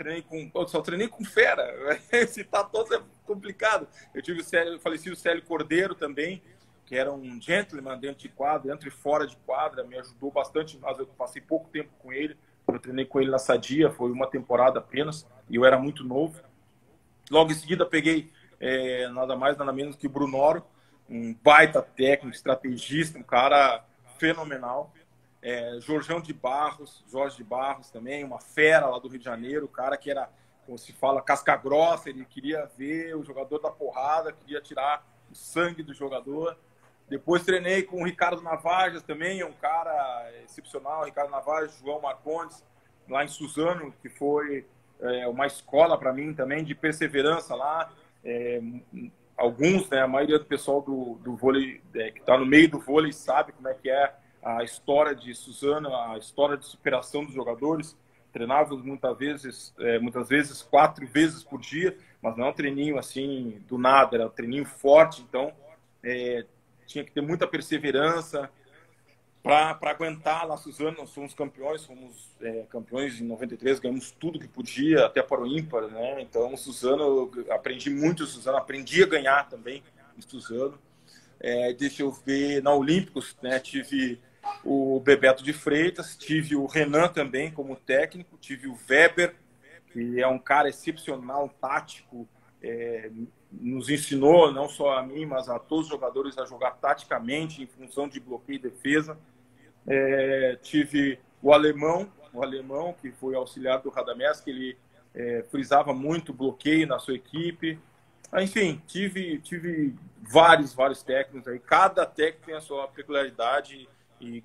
só treinei com fera, citar todos é complicado. Eu tive o falecido Célio Cordeiro também, que era um gentleman dentro de quadra, dentro e fora de quadra, me ajudou bastante, mas eu passei pouco tempo com ele. Eu treinei com ele na Sadia, foi uma temporada apenas, e eu era muito novo. Logo em seguida peguei nada mais, nada menos que o Brunoro, um baita técnico, estrategista, um cara fenomenal. Jorge de Barros também, uma fera lá do Rio de Janeiro, o cara que era, como se fala, casca grossa, ele queria ver o jogador da porrada, queria tirar o sangue do jogador. Depois treinei com o Ricardo Navajas também, um cara excepcional, Ricardo Navajas, João Marcondes, lá em Suzano, que foi uma escola para mim também de perseverança lá. Alguns, né, a maioria do pessoal do vôlei, que está no meio do vôlei, sabe como é que é a história de Suzano, a história de superação dos jogadores. Treinávamos muitas vezes 4 vezes por dia, mas não é um treininho assim do nada, era um treininho forte, então tinha que ter muita perseverança para aguentar lá. Suzano, nós fomos campeões em 93, ganhamos tudo que podia, até para o ímpar, né? Então, Suzano, eu aprendi muito Suzano, aprendi a ganhar também em Suzano. Deixa eu ver, na Olímpicos, né, tive o Bebeto de Freitas, tive o Renan também como técnico, tive o Weber, que é um cara excepcional, tático, nos ensinou, não só a mim, mas a todos os jogadores a jogar taticamente em função de bloqueio e defesa. Tive o alemão, que foi auxiliar do Radamés, que ele frisava muito bloqueio na sua equipe. Enfim, tive vários técnicos aí. Cada técnico tem a sua peculiaridade e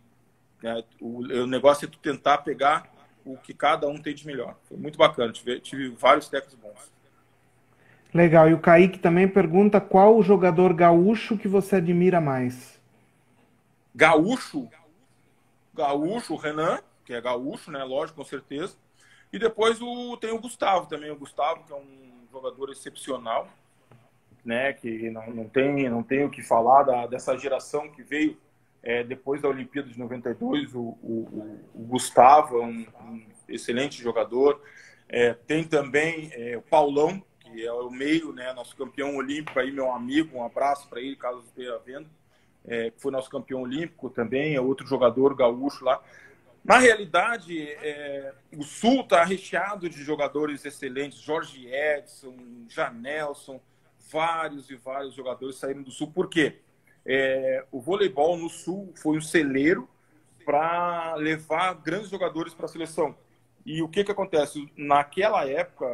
o negócio é tu tentar pegar o que cada um tem de melhor. Foi muito bacana. Tive vários técnicos bons.
Legal. E o Kaique também pergunta qual o jogador gaúcho que você admira mais?
Gaúcho, o Renan, que é gaúcho, né? Lógico, com certeza. E depois tem o Gustavo também. O Gustavo, que é um jogador excepcional, né? Que não tem o que falar dessa geração que veio depois da Olimpíada de 92. O Gustavo é um excelente jogador. Tem também o Paulão, que é o meio, né? Nosso campeão olímpico aí, meu amigo. Um abraço para ele, caso esteja vendo. Que foi nosso campeão olímpico também, é outro jogador gaúcho lá. Na realidade, o Sul está recheado de jogadores excelentes, Jorge Edson, Janelson, vários e vários jogadores saíram do Sul. Por quê? O voleibol no Sul foi um celeiro para levar grandes jogadores para a seleção. E o que acontece? Naquela época,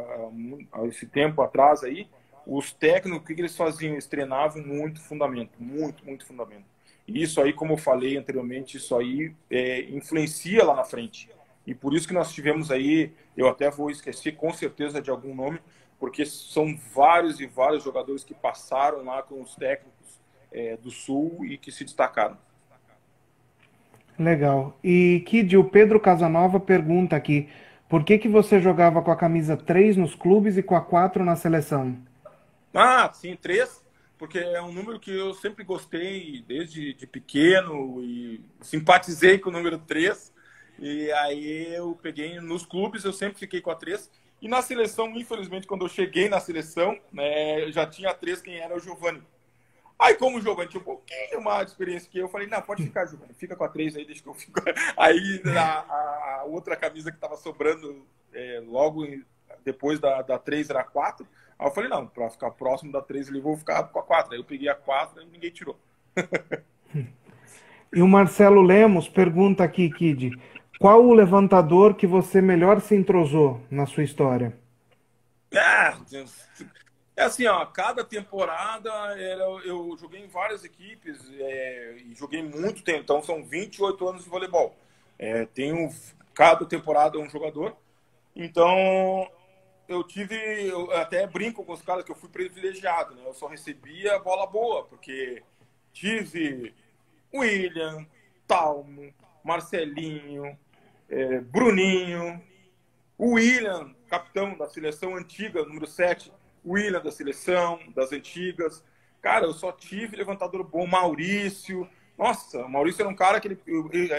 esse tempo atrás aí, os técnicos, o que eles faziam? Eles treinavam muito fundamento, muito fundamento. E isso aí, como eu falei anteriormente, isso aí influencia lá na frente. E por isso que nós tivemos aí, eu até vou esquecer com certeza de algum nome, porque são vários e vários jogadores que passaram lá com os técnicos do Sul e que se destacaram.
Legal. E Kid, o Pedro Casanova pergunta aqui, por que você jogava com a camisa 3 nos clubes e com a 4 na seleção?
Ah, sim, 3, porque é um número que eu sempre gostei desde de pequeno e simpatizei com o número 3. E aí eu peguei nos clubes, eu sempre fiquei com a 3. E na seleção, infelizmente, quando eu cheguei na seleção, né, já tinha a 3, quem era o Giovani. Aí, como o Giovani tinha um pouquinho mais de experiência que eu, falei, não, pode ficar, Giovani, fica com a 3 aí, deixa que eu fico. Aí a outra camisa que estava sobrando logo depois da 3 era a 4. Aí eu falei, não, para ficar próximo da 3 ali, vou ficar com a 4. Aí eu peguei a 4 e ninguém tirou.
E o Marcelo Lemos pergunta aqui, Kid, qual o levantador que você melhor se entrosou na sua história?
É assim, ó, cada temporada eu joguei em várias equipes e joguei muito tempo, então são 28 anos de voleibol. Cada temporada um jogador, então eu até brinco com os caras que eu fui privilegiado, né? Eu só recebia bola boa, porque tive William, Talmo, Marcelinho, Bruninho, o William, capitão da seleção antiga, número 7, William da seleção, das antigas. Cara, eu só tive levantador bom. Maurício. Nossa, o Maurício era um cara que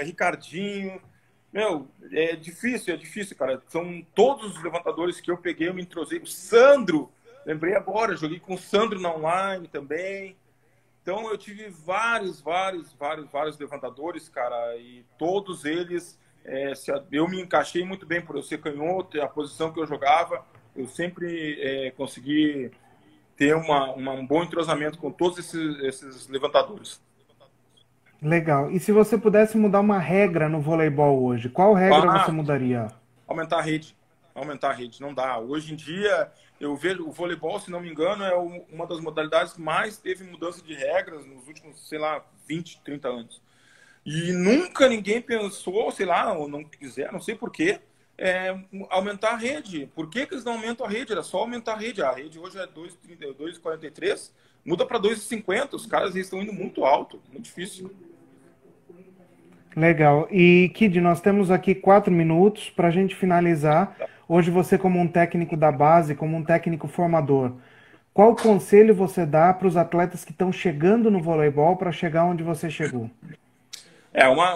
Ricardinho. Meu, é difícil, cara. São todos os levantadores que eu peguei, eu me entrosei. O Sandro, lembrei agora, joguei com o Sandro na online também. Então eu tive vários levantadores, cara, e todos eles eu me encaixei muito bem por eu ser canhoto, a posição que eu jogava, eu sempre consegui ter um bom entrosamento com todos esses levantadores.
Legal. E se você pudesse mudar uma regra no voleibol hoje, qual regra você mudaria?
Aumentar a rede. Aumentar a rede, não dá. Hoje em dia, eu vejo o voleibol, se não me engano, é uma das modalidades que mais teve mudança de regras nos últimos, sei lá, 20, 30 anos. E nunca ninguém pensou, sei lá, ou não quiser, não sei porquê, aumentar a rede. Por que eles não aumentam a rede? Era só aumentar a rede. A rede hoje é 2,43, muda para 2,50. Os caras estão indo muito alto, muito difícil.
Legal. E, Kid, nós temos aqui 4 minutos para a gente finalizar. Hoje você, como um técnico da base, como um técnico formador, qual conselho você dá para os atletas que estão chegando no voleibol para chegar onde você chegou?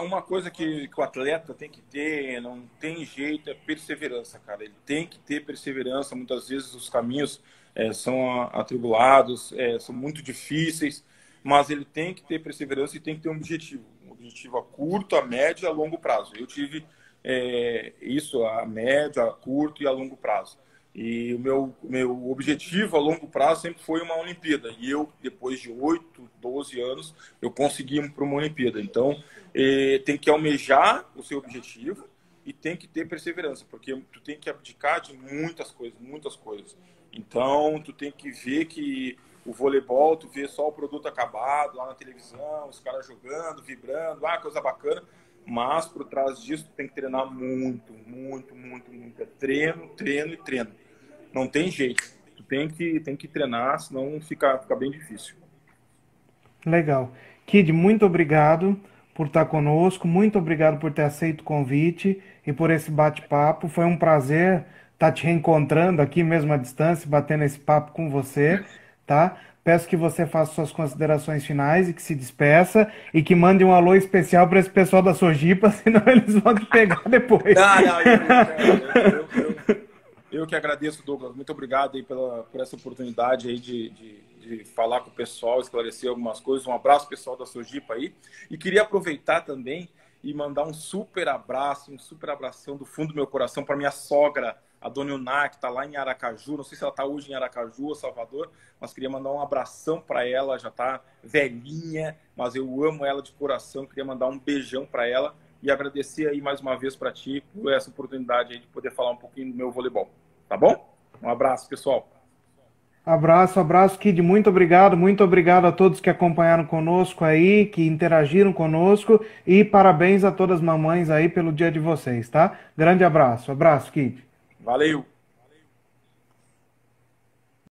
Uma coisa que o atleta tem que ter, não tem jeito, é perseverança, cara. Ele tem que ter perseverança. Muitas vezes os caminhos são atribulados, são muito difíceis, mas ele tem que ter perseverança e tem que ter um objetivo a curto, a médio e a longo prazo. Eu tive isso a médio, a curto e a longo prazo. E o meu objetivo a longo prazo sempre foi uma Olimpíada. E eu, depois de 8, 12 anos, eu consegui ir para uma Olimpíada. Então, tem que almejar o seu objetivo e tem que ter perseverança, porque tu tem que abdicar de muitas coisas, muitas coisas. Então, tu tem que ver que o voleibol, tu vê só o produto acabado lá na televisão, os caras jogando, vibrando, coisa bacana. Mas por trás disso tu tem que treinar muito, muito, muito, muito. É treino, treino e treino. Não tem jeito. Tu tem que treinar, senão fica bem difícil.
Legal. Kid, muito obrigado por estar conosco, muito obrigado por ter aceito o convite e por esse bate-papo. Foi um prazer estar te reencontrando aqui mesmo à distância, batendo esse papo com você, tá? Peço que você faça suas considerações finais e que se despeça e que mande um alô especial para esse pessoal da Sojipa, senão eles vão te pegar depois.
Não, eu que agradeço, Douglas. Muito obrigado aí por essa oportunidade aí de falar com o pessoal, esclarecer algumas coisas. Um abraço, pessoal da Sojipa aí. E queria aproveitar também e mandar um super abraço, um super abração do fundo do meu coração para minha sogra, a Dona Yuná, que está lá em Aracaju. Não sei se ela está hoje em Aracaju ou Salvador, mas queria mandar um abração para ela. Já está velhinha, mas eu amo ela de coração. Queria mandar um beijão para ela e agradecer aí mais uma vez para ti por essa oportunidade aí de poder falar um pouquinho do meu voleibol. Tá bom? Um abraço, pessoal.
Abraço, Kid. Muito obrigado a todos que acompanharam conosco aí, que interagiram conosco e parabéns a todas as mamães aí pelo dia de vocês, tá? Grande abraço, Kid.
Valeu!